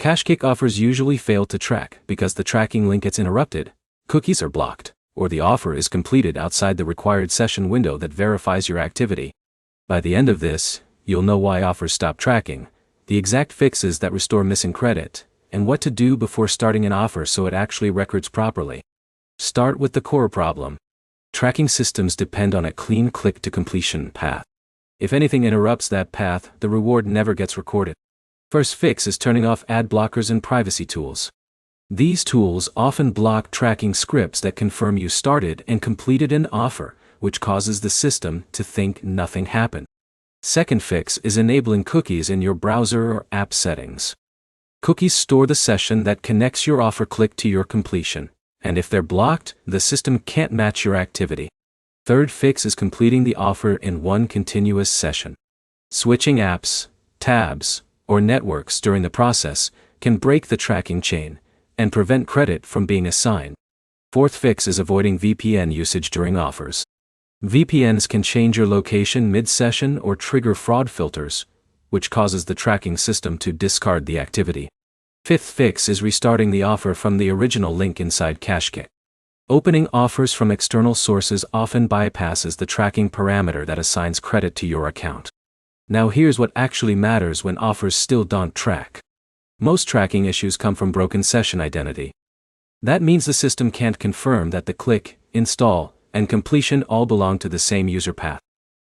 KashKick offers usually fail to track because the tracking link gets interrupted, cookies are blocked, or the offer is completed outside the required session window that verifies your activity. By the end of this, you'll know why offers stop tracking, the exact fixes that restore missing credit, and what to do before starting an offer so it actually records properly. Start with the core problem. Tracking systems depend on a clean click-to-completion path. If anything interrupts that path, the reward never gets recorded. First fix is turning off ad blockers and privacy tools. These tools often block tracking scripts that confirm you started and completed an offer, which causes the system to think nothing happened. Second fix is enabling cookies in your browser or app settings. Cookies store the session that connects your offer click to your completion, and if they're blocked, the system can't match your activity. Third fix is completing the offer in one continuous session. Switching apps, tabs, or networks during the process can break the tracking chain and prevent credit from being assigned. Fourth fix is avoiding VPN usage during offers. VPNs can change your location mid-session or trigger fraud filters, which causes the tracking system to discard the activity. Fifth fix is restarting the offer from the original link inside KashKick. Opening offers from external sources often bypasses the tracking parameter that assigns credit to your account. Now here's what actually matters when offers still don't track. Most tracking issues come from broken session identity. That means the system can't confirm that the click, install, and completion all belong to the same user path.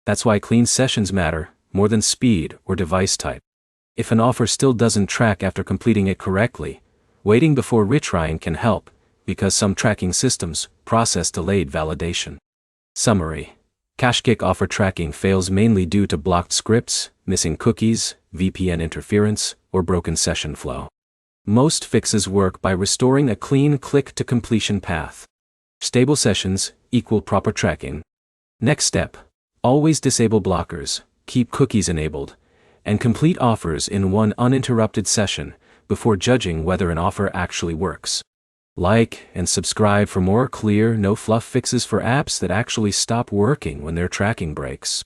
That's why clean sessions matter, more than speed or device type. If an offer still doesn't track after completing it correctly, waiting before retrying can help, because some tracking systems process delayed validation. Summary: KashKick offer tracking fails mainly due to blocked scripts, missing cookies, VPN interference, or broken session flow. Most fixes work by restoring a clean click-to-completion path. Stable sessions equal proper tracking. Next step: always disable blockers, keep cookies enabled, and complete offers in one uninterrupted session before judging whether an offer actually works. Like and subscribe for more clear, no-fluff fixes for apps that actually stop working when their tracking breaks.